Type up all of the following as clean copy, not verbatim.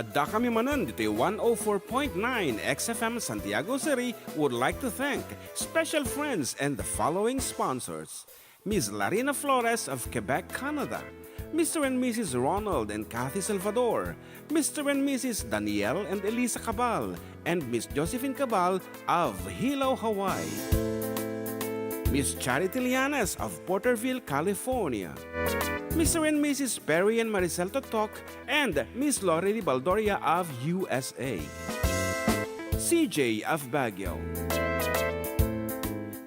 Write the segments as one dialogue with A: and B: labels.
A: Adda kami Manen dito 104.9 XFM Santiago City would like to thank special friends and the following sponsors. Ms. Larina Flores of Quebec, Canada. Mr. and Mrs. Ronald and Kathy Salvador. Mr. and Mrs. Danielle and Elisa Cabal. And Miss Josephine Cabal of Hilo, Hawaii. Miss Charity Lianas of Porterville, California. Mr. and Mrs. Perry and Maricel Totok and Miss Lorely Baldoria of USA. CJ of Baguio.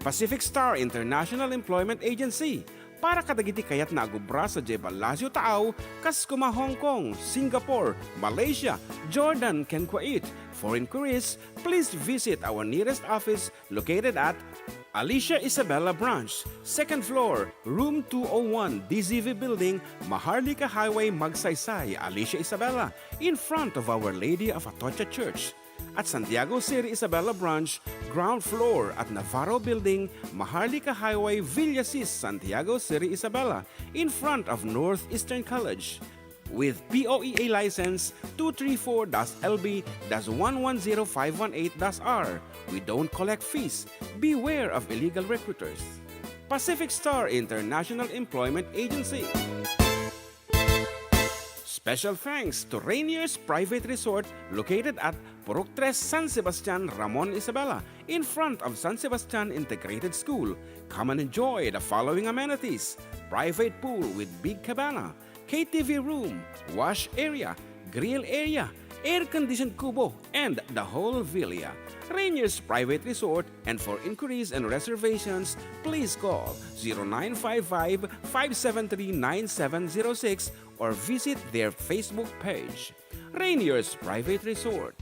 A: Pacific Star International Employment Agency. Para kadagiti kayat na agubra sa Jebel Lazio Taaw, kas kuma Hong Kong, Singapore, Malaysia, Jordan, ken Kuwait. For inquiries, please visit our nearest office located at Alicia Isabella Branch, 2nd floor, room 201, DZV Building, Maharlika Highway, Magsaysay, Alicia Isabella, in front of Our Lady of Atocha Church. At Santiago City Isabella Branch, ground floor at Navarro Building, Maharlika Highway, Villasis, Santiago City Isabella, in front of Northeastern College. With POEA license 234-LB-110518-R. We don't collect fees. Beware of illegal recruiters. Pacific Star International Employment Agency. Special thanks to Rainier's Private Resort located at Purok 3 San Sebastian, Ramon Isabela, in front of San Sebastian Integrated School. Come and enjoy the following amenities: private pool with big cabana, KTV room, wash area, grill area, air-conditioned kubo, and the whole villa. Rainier's Private Resort, and for inquiries and reservations, please call 0955-573-9706 or visit their Facebook page. Rainier's Private Resort.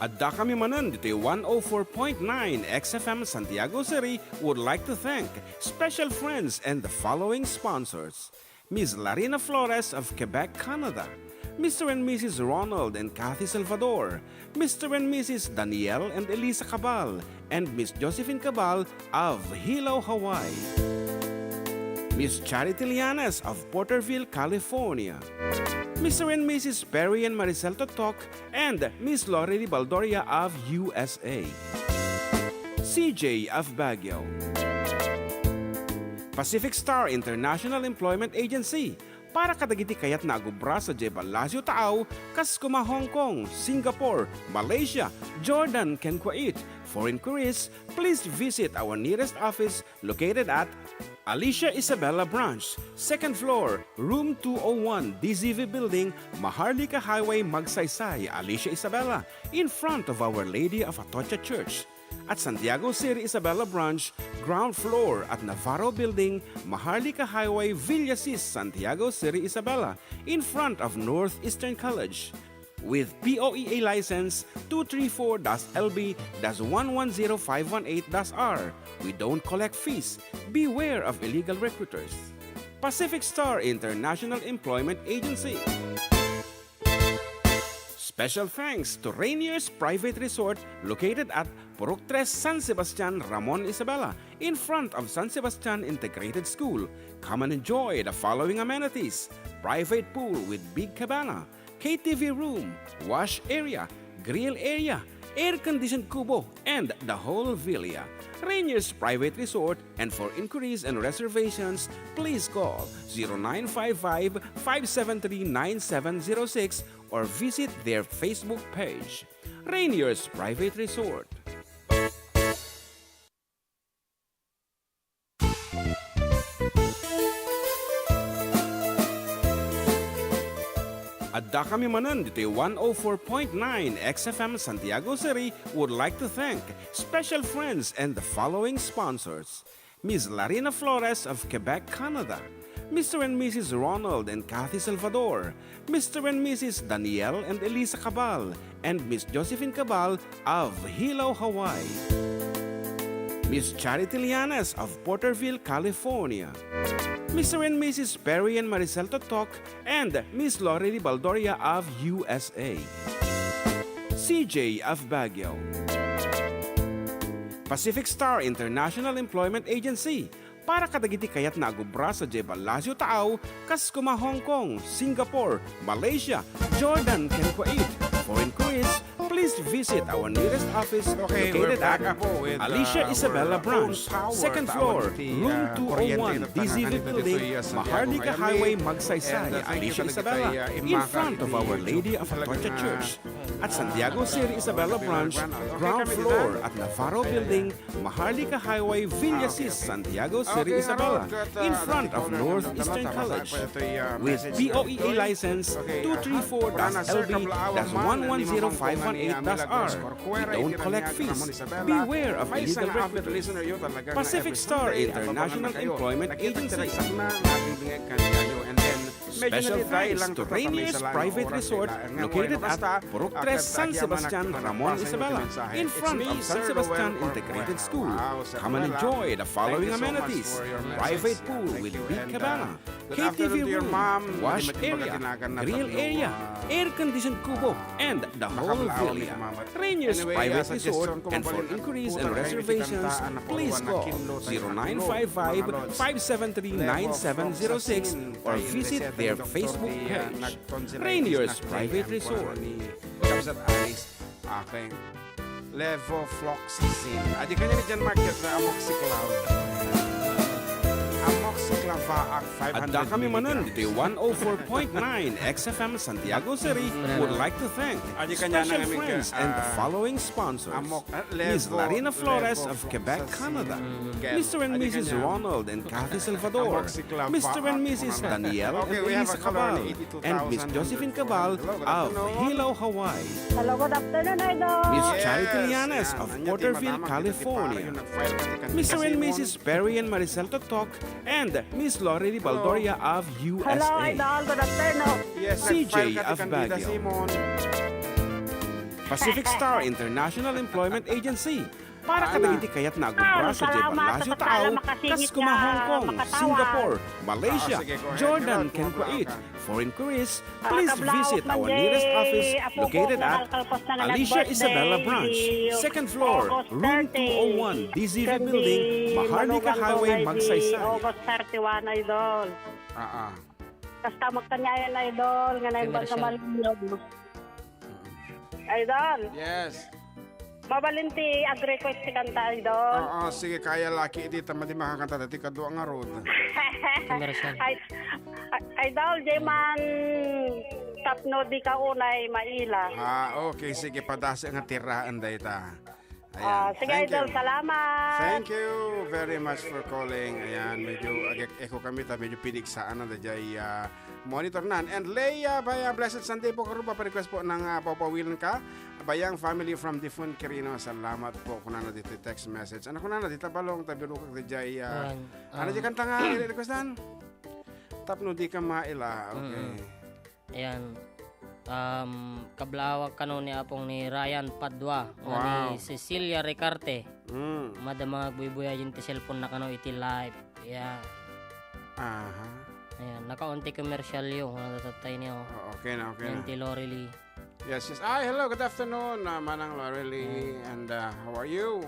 A: Adda kami Manen dito 104.9 XFM Santiago City would like to thank special friends and the following sponsors. Ms. Larina Flores of Quebec, Canada. Mr. and Mrs. Ronald and Kathy Salvador. Mr. and Mrs. Danielle and Elisa Cabal. And Miss Josephine Cabal of Hilo, Hawaii. Miss Charity Lianas of Porterville, California. Mr. and Mrs. Perry and Maricel Totok and Miss Lorely Baldoria of USA. CJ of Baguio. Pacific Star International Employment Agency. Para kadagiti kayat na agubra sa Jebel Lazio Taaw, kas kuma Hong Kong, Singapore, Malaysia, Jordan, ken Kuwait. For inquiries, please visit our nearest office located at Alicia Isabella Branch, 2nd floor, room 201, DZV Building, Maharlika Highway, Magsaysay, Alicia Isabella, in front of Our Lady of Atocha Church. At Santiago City Isabella Branch, ground floor at Navarro Building, Maharlika Highway, Villasis, Santiago City Isabella, in front of Northeastern College. With POEA license 234-LB-110518-R. We don't collect fees. Beware of illegal recruiters. Pacific Star International Employment Agency. Special thanks to Rainier's Private Resort located at Purok 3 San Sebastian, Ramon Isabela, in front of San Sebastian Integrated School. Come and enjoy the following amenities: private pool with big cabana, KTV room, wash area, grill area, air-conditioned kubo, and the whole villa. Rainier's Private Resort, and for inquiries and reservations, please call 0955-573-9706 or visit their Facebook page. Rainier's Private Resort. Adda kami Manen dito 104.9 XFM Santiago City would like to thank special friends and the following sponsors. Ms. Larina Flores of Quebec, Canada. Mr. and Mrs. Ronald and Kathy Salvador. Mr. and Mrs. Danielle and Elisa Cabal. And Miss Josephine Cabal of Hilo, Hawaii. Miss Charity Lianas of Porterville, California. Mr. and Mrs. Perry and Maricel Totok and Miss Lorely Baldoria of USA. CJ of Baguio. Pacific Star International Employment Agency para kadagiti kayat na agubra sa Jebel Lazio Taaw, kas kuma Hong Kong, Singapore, Malaysia, Jordan, and Kuwait. For inquiries, please visit our nearest office located at Alicia Isabella Branch, second floor, room 201, DZV Building, Maharlika Highway, Magsaysay, Alicia Isabella, in front of Our Lady of Atocha Church. At Santiago City Isabella Branch, ground floor at Navarro Building, Maharlika Highway, Villasis, Santiago City Isabella, in front of Northeastern College. With BOEA license 234-LB-110518-R. We don't collect fees. Beware of illegal recruiters. Pacific Star International Employment Agency. Special thanks to Rainier's Private Resort located at Purok 3 San Sebastian, Ramon Isabela, in front of San Sebastian Integrated School. Come and enjoy the following amenities: private pool with big cabana, KTV room, wash area, grill area, air-conditioned kubo, and the whole villa. Rainier's Private Resort, and for inquiries and reservations, please call 0955-573-9706 or visit their Facebook page. Rainier's Private Resort.
B: Kapsat Alice, aking levofloxacin. Adi kanya ni John Market na amoxiclav. Amoxiclavac 500
A: Adda kami manan dito 104.9 XFM Santiago City would like to thank special friends and the following sponsors: Ms. Larina Flores of Quebec, Canada, Mr. and Mrs. Ronald and Kathy Salvador, Mr. and Mrs. Danielle and Elise Cabal, and Miss Josephine Cabal of Hilo, Hawaii.
C: Hello, good afternoon, Idol.
A: Miss Charity Llanes of Porterville, California, Mr. and Mrs. Perry and Maricel Totok, and Miss Lorely Baldoria of USA.
C: Hello, Idol. Good afternoon.
A: CJ of Baguio. Pacific Star International Employment Agency para kadagiti kayat na agubra sa Jebel Lazio Taaw, kas kuma Hong Kong, Singapore, Malaysia, Jordan, and Kuwait. For inquiries, please visit our nearest office located at Alicia Isabella Branch, second floor, room 201, DZV Building, Maharlika Highway, Magsaysay.
C: August 31, Idol. Basta magkanyayan, Idol. Nga na yung basta malunod. Idol.
B: Yes.
C: Mabalinti, ag-request si kanta, Idol.
B: Oo, sige, kaya laki dito madi makakanta dati kadua nga road.
C: Idol, Jayman, tapno di ka unay maila.
B: Okay, sige, padasi nga tiraan dayta.
C: Sige,
B: Thank
C: Idol,
B: you.
C: salamat.
B: Thank you very much for calling. Ayan, medyo eko kami ta medyo pinigsaan na dayay monitor nan. And Leia, baya blessed Sunday po karon pa request po ng papawilan ka. Bayang family from Difun Quirino. Salamat po kuna na dito text message. Ano kuna na dito balong tabiru kag dayay ano di kanta nga requestan? Tapno di ka maila. Okay.
D: Ayan. Kablawag kanon ni apong ni Ryan Padua, ni Cecilia Ricarte. Madama buy-buya yung cellphone na kano iti live. Yeah. Ayan, nakaunti commercial yung natatay niyo.
B: Okay na, okay na.
D: Yung Lorely.
B: Yes. Hello, good afternoon, Manang Lorely, and how are you?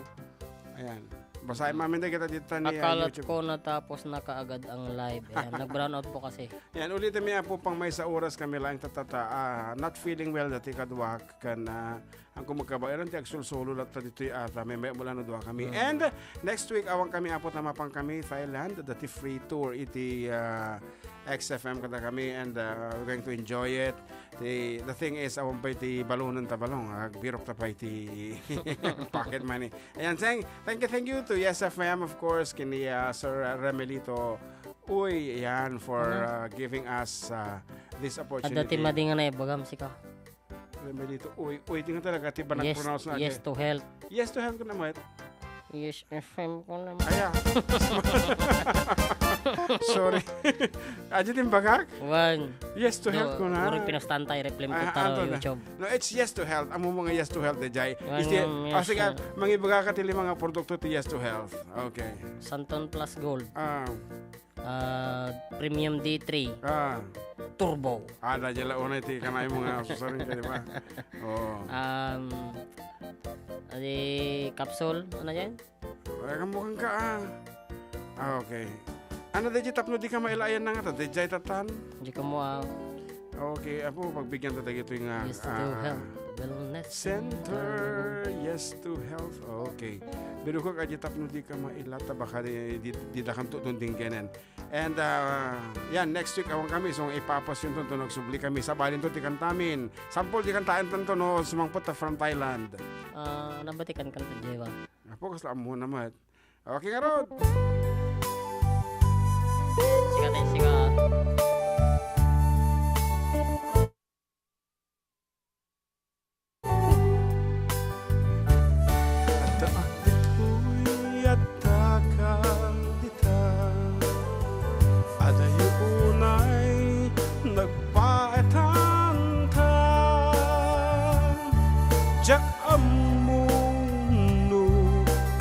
B: Ayan. Basahin mamin tayo kita dito ni
D: Akalat
B: YouTube.
D: ko natapos na kaagad ang live. Ayan, nag-brown out po kasi.
B: Yan, ulitin mo po pang may sa oras kami lang tatata. Not feeling well dati kadwak kan ang kumagkabairan ti agsulsulo lat dito ata may mula no duwa kami. And next week awang kami apot na mapang kami Thailand dati free tour iti XFM kada kami, and we're going to enjoy it. The thing is awang pa iti balonon ta balong birok ta pa iti pocket money. Ayan, thank you to Yes FM, of course, kini Sir Remelito Uy, ayan, for giving us this opportunity.
D: At dati madingan na ibagam sika.
B: Remelito Uy, tingnan talaga ti ba nag-pronounce na?
D: Yes to health.
B: Yes to health ko naman.
D: Yes FM ko naman.
B: Aya. Sorry. Aja din bagak?
D: Wan.
B: Yes to health ko na.
D: Uri pinastantay replay mo taro YouTube.
B: No, it's yes to health. Amo mga yes to health dejay.
D: Yes,
B: Sige, mangibaga ka tili mga produkto ti yes to health. Okay.
D: Santon Plus Gold. Premium D3. Turbo.
B: Ada jala una ti kanay mga susarin ka, di ba? Oh.
D: Adi capsule, ano yan?
B: Ay, kamukhang ka okay. Ano di tapno di ka mailayan na nga di jay tatan?
D: Di ka mo
B: Okay, ako pagbigyan ta ito yung
D: yes to health wellness
B: center. Yes to health. Okay. Pero kung kaya tapno di ka mailata baka di dakan tutun din ganan. And yan, next week awang kami so ipapas yung tunto nagsubli kami sa balin to tikan tamin. Sample di kan taan tanto no sumangpot from Thailand.
D: Nabatikan kan ta Jeva.
B: Focus lang mo naman. Okay nga Rod.
D: Sikat.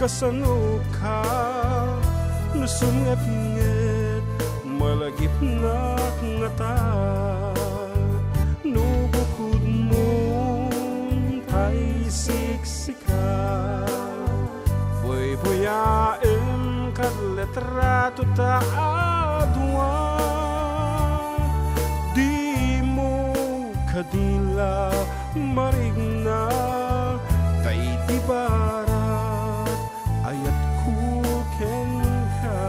B: Kasano ka nusungat-ngat malagip na ngata nubukod mo tay siksika boy-boyaem kat letrato ta adwa di mo kadila marigna tay di barat ayat kuken ka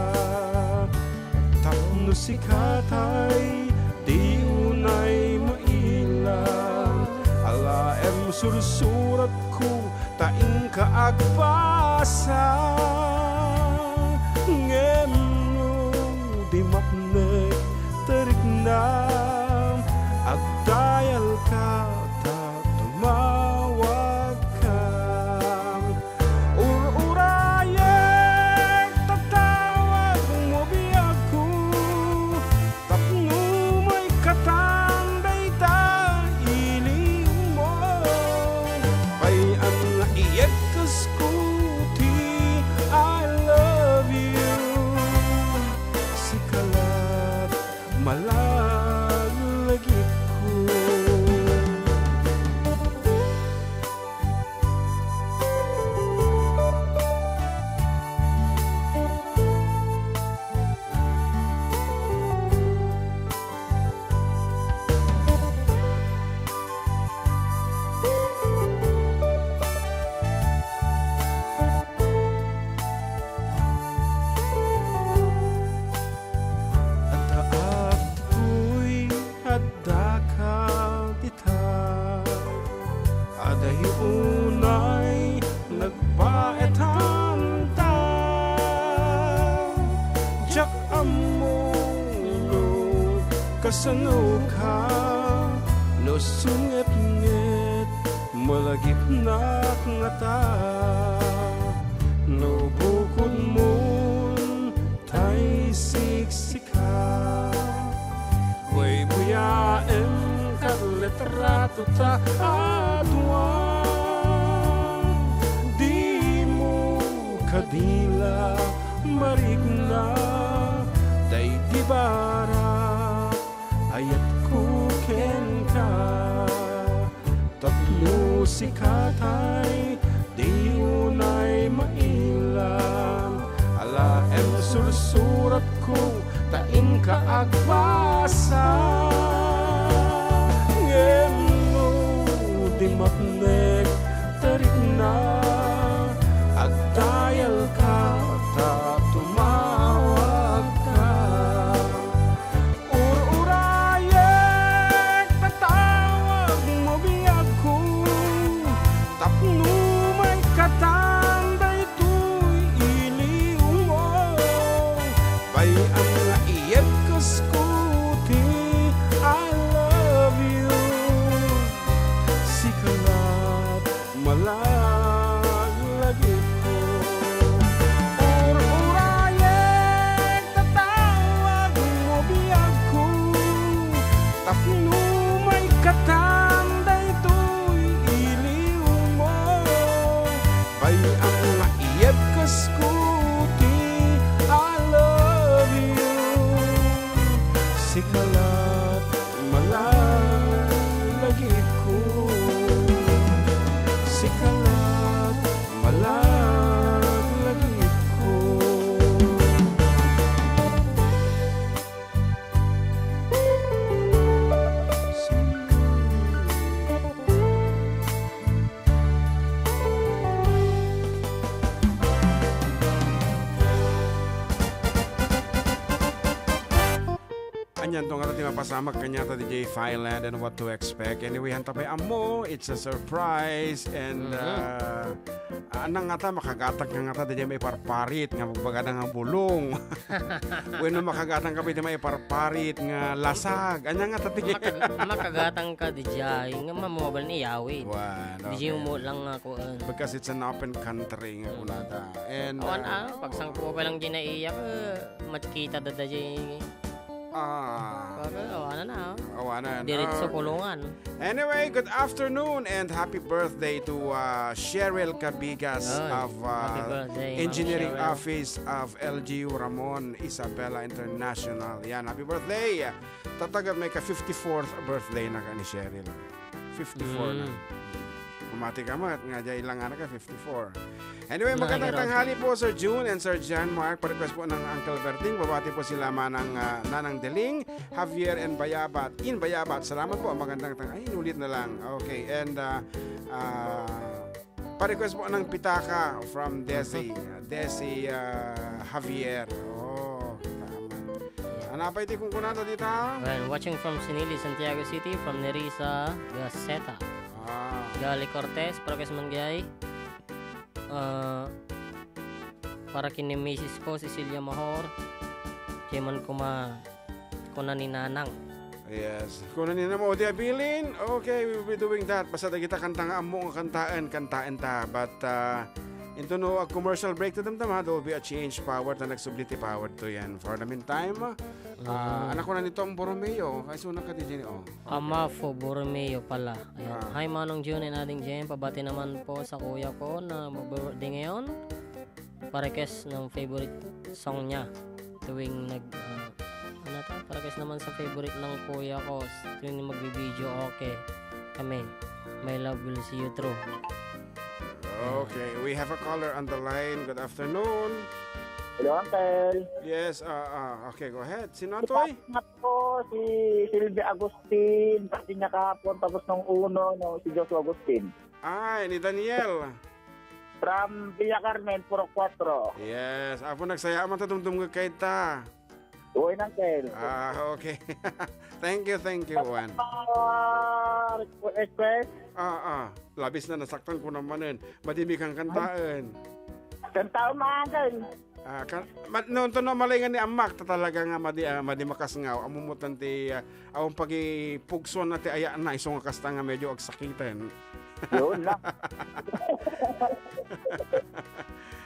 B: tapno sikatay di unay mailang ala sursurat ko taing kaagbasa ngeno di maknek terik na agdayal ka ta tumawag ka urayek tatawag mo biyag ko tapno may katanday ta iliw mo pay ang iyek kaskuti I love you sikalat malalagi ko Adda ka kita Aday unay nagbaetan ta Diyak amulo kasano ka no sungit-ngit malagip na ngata no bukod mo tay siksika way buyaem kat letrato ta adwa di mo kadila marigna day di bara ayat kuken ka tapno sikatay di unay mailang ala sursurat ko taing kaagbasa ngeno di maknek tarik na agdayal ka ta tumawag ka urayek tatawag mo biyag ko tapno may katanday to'y iliw mo pay ang iyek kaskuti I love you sikalat malalagi ko urayek tatawag mo biyag ko tapno may katanday to'y iliw mo pay ang iyek kaskuti I love you sikalat malalagi ko sikalat malalagi ko yan tong ating mapasamak kanya ta DJ Thailand and what to expect. Anyway, hanta pa amo, it's a surprise and anang nga ta makagatag nga ta DJ may parparit nga magbaga nga bulong. When makagatang ka pwede may parparit nga lasag. Anya nga ta DJ.
D: Makagatang ka DJ nga mamobile ni Yawi. DJ mo lang ako.
B: Because it's an open country nga kunada. And
D: pagsang ko pa lang ginaiyak makita DJ. Diretso kulungan.
B: Anyway, good afternoon and happy birthday to Cheryl Cabigas of Engineering Office of LGU Ramon Isabela International. Yan, happy birthday. Tatagap may ka 54th birthday na ka ni Cheryl. 54 na. Kumati ka mat, nga dyan ilang anak ka, 54. Anyway, magandang tanghali po Sir June and Sir John Mark. Pa-request po ng Uncle Berting. Babati po sila Nanang Deling, Javier and Bayabat. In Bayabat, salamat po. Magandang tanghali. Ay, ulit na lang. Okay, and pa-request po ng Pitaka from Desi Javier. Oh, tama. Anapay ti kung kunata dito?
D: Well, watching from Sinili, Santiago City, from Nerissa Gaceta. Gali Cortez, para kas manggay. Para kini Mrs. ko, Cecilia Mahor. Kiman kuna ni Nanang.
B: Yes. Kuna ni na mo di abilin. Okay, we will be doing that. Basta kita kanta nga amo nga kantaan ta. But into no a commercial break to them tama, there will be a change power ta nagsubliti power to yan. For the meantime, anak ko na nito ang Borromeo. Ay suna ka din
D: Ama for Borromeo pala. Hi Manong June and ating Jem. Pabati naman po sa kuya ko na mag-birthday ngayon. Parekes ng favorite song niya. Tuwing parekes naman sa favorite ng kuya ko. Tuwing magbibideo, okay. Kami. My love will see you through.
B: Okay, we have a caller on the line. Good afternoon.
E: Hello, Uncle.
B: Yes, okay, go ahead. Sino Toy?
E: Po, si Silvia Agustin. Pati niya kahapon, tapos nung uno, si Joshua Agustin.
B: Ay, ni Daniel.
E: From Villa Carmen, Puro 4.
B: Yes, ako nagsaya man tatumtum ka kay ta.
E: Uy, Uncle.
B: Okay. Thank you, Juan.
E: Request?
B: Labis na nasaktan ko naman yun. Madimi kang kantaan.
E: Kantaan mo, Uncle.
B: Noon to no malingan ni Amak talaga nga madi makasngaw amumutan ti awong pagipugson na ti aya na iso nga kasta nga medyo agsakitan.
E: Yun lang.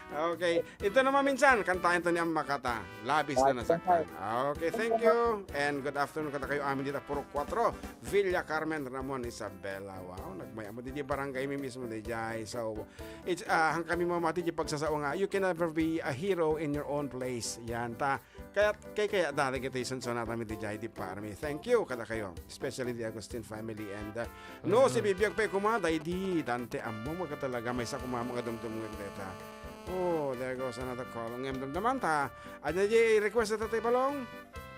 B: Okay. Ito naman minsan, kantahin to ni Amakata. Labis na nasaktan. Okay, thank you. And good afternoon kata kayo amin dito Puro 4, Villa Carmen, Ramon Isabela. Wow, nagmaya mo di barangay mi mismo di jay. So, it's hang kami mo mati di pagsasawa nga, you can never be a hero in your own place. Yan ta. Kaya dali kita isunso na kami di jay di parami. Thank you kata kayo. Especially the Agustin family and no si bibiyag pa kumada di dante amo magkatalaga may sa kumama nga dumdum nga deta. Oh, there goes another call. Ang naman ta. Ada request na tatay Palong?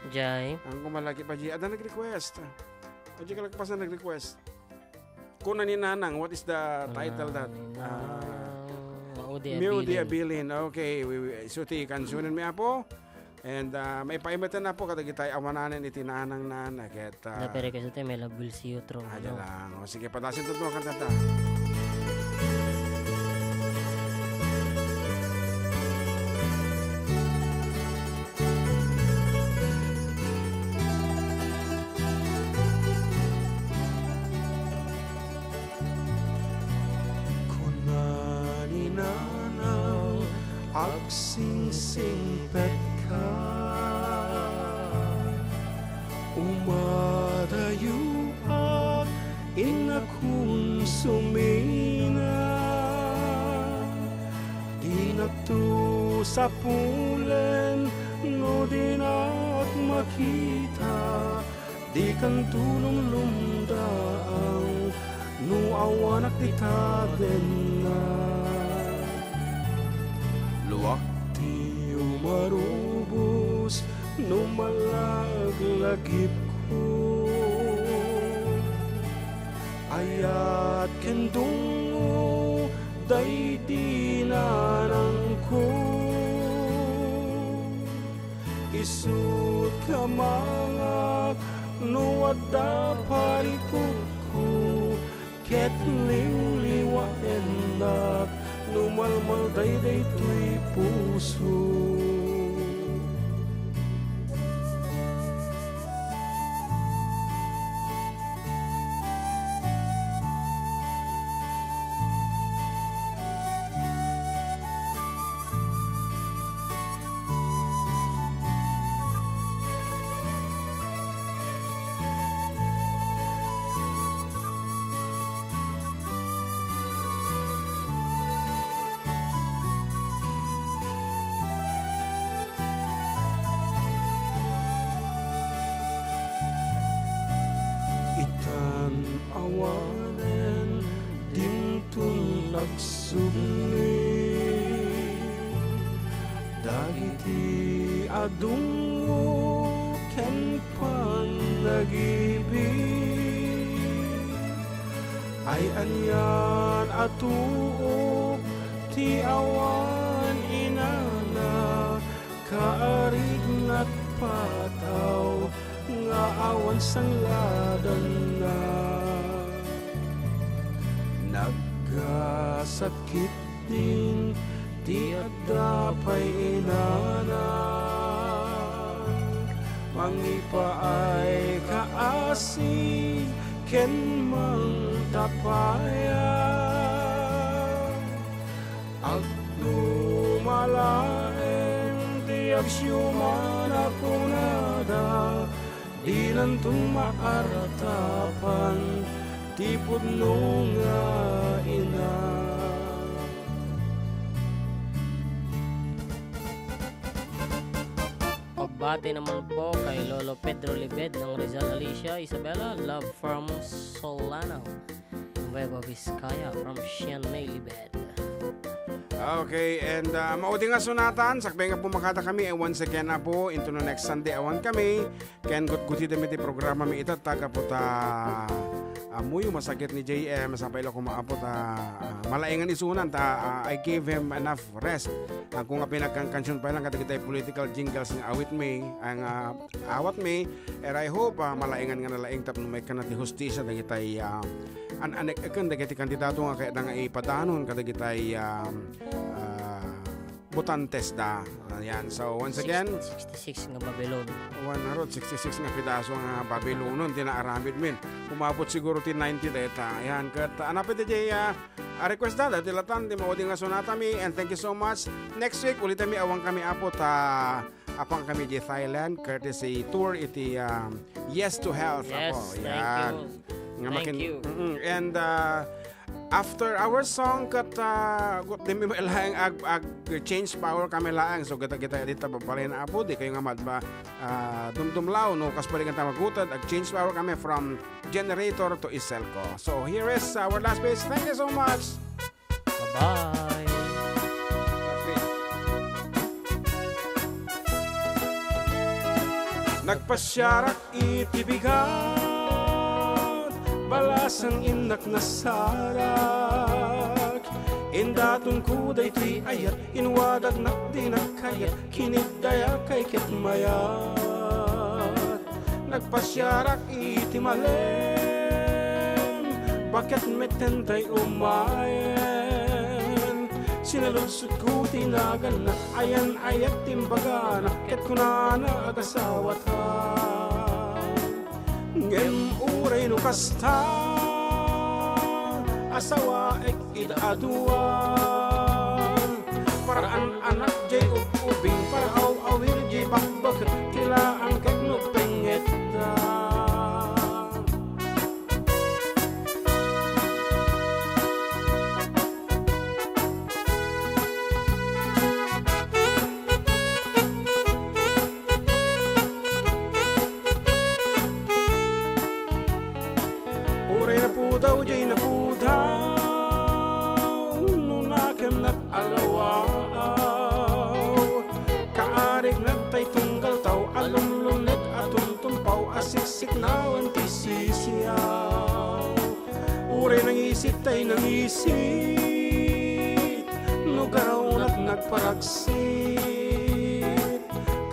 D: Jay.
B: Ang kumalagi pa Ada nag-request. Ada ka lagpasan nag-request. Kuna ni Nanang, what is the title that? Maudi Abilin. Okay, suti kansunan mi apo. And may paimatan na po katagitay awananan iti Nanang na.
D: Pero kasi tayo may love will see you through.
B: Ayan lang. O, sige, padasin ito mga kantata.
F: Agsingsingpet ka umadayo at inakong sumina di nagto sa pulen no di nat makita di kan tulong lumdaang no awanak di taden na luwak ti umarubos no malaglagip ko ayat kendungo day dinanang ko isut kamangak nuwadda parikutku ket liwa endak numalmal dayday tuy puso. Awanen dintun nagsubli dagiti adungo ken panagibig ay anyan atuog ti awan inana kaarig nagpataw nga awan sangladan na nagkasakit din ti Adda pay inana mangipaay kaasi ken mang tapaya ag lumalaeng ti agsyuman ako nada di nantong maaratapan ti pudno nga ina.
D: Pagbati naman po kay Lolo Pedro Libed ng Rizal Alicia Isabela, love from Solano, Nueva Vizcaya from Sian May Libed.
B: Okay, and maudi nga sunatan, sakbay nga pumakata kami, and once again na po, into the next Sunday, awan kami, ken gut-guti dami ti programa mi ita, taga po ta, muyo masakit ni JM, sapay lang kumaapot, malaingan isunan, I gave him enough rest, ang kung nga pinagkangkansyon pa lang, katakitay political jingles ng awit me, ang awat me, and I hope, malaingan nga nalaing tap, may kanati hustisya, dagitay, akan dagiti kandidato nga kaya nga ipadanon kadagitay butantes da. Ayan. So once again
D: 66 nga Babylon.
B: 166 nga pidaso nga Babylonon tinaaramid min. Umabot siguro ti 90 data. Ayan. Kat anapit di request da tilatan di maudi nga sonata mi, and thank you so much. Next week ulit mi awang kami apot apang kami di Thailand courtesy tour iti Yes to Health.
D: Yes,
B: Apo.
D: thank you. Thank you.
B: And after our song kat di mi lang ag change power kami lang, so kita dito babalayan na apo di kayo nga madba dumdumlaw no kas pwede kanta magutad ag change power kami from generator to Iselco. So here is our last page. Thank you so much.
D: Bye-bye.
F: Nagpasyarak itibigan balasang inak na sarak indatong kuday tuy ayat inwadag nakdi nakayat kinidaya kay kitmayat nagpasyarak itimalem bakit metentay umayen sinaludsud ko tinagan na ayan ayat timbagana ket kunana agasawat ha ngem uray no kasta asawa ek idaaduan paraan anak jay ubing para awir jay bakbak kila ang kek no penget da daw jay na po daw nung nakanat alawaw kaarig nagtay tunggal taw alumlunet atong tumpaw asiksik nawan tisisiyaw uray nang isip tay nang isip nugaraw nagparagsit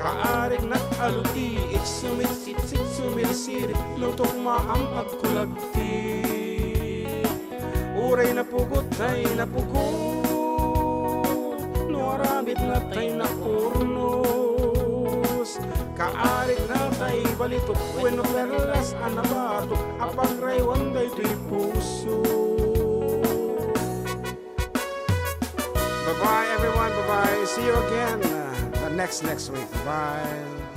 F: Kaarig na aluti, iksumitsit sumilsirit, lutok maam agkulagti. Uray na pugot ay napugot, nuarabit na tay napurnos. Kaarig na tay balitok, bueno perlas anabato, apagraywan day tuy puso.
B: Bye-bye, everyone. Bye-bye. See you again next week. Bye.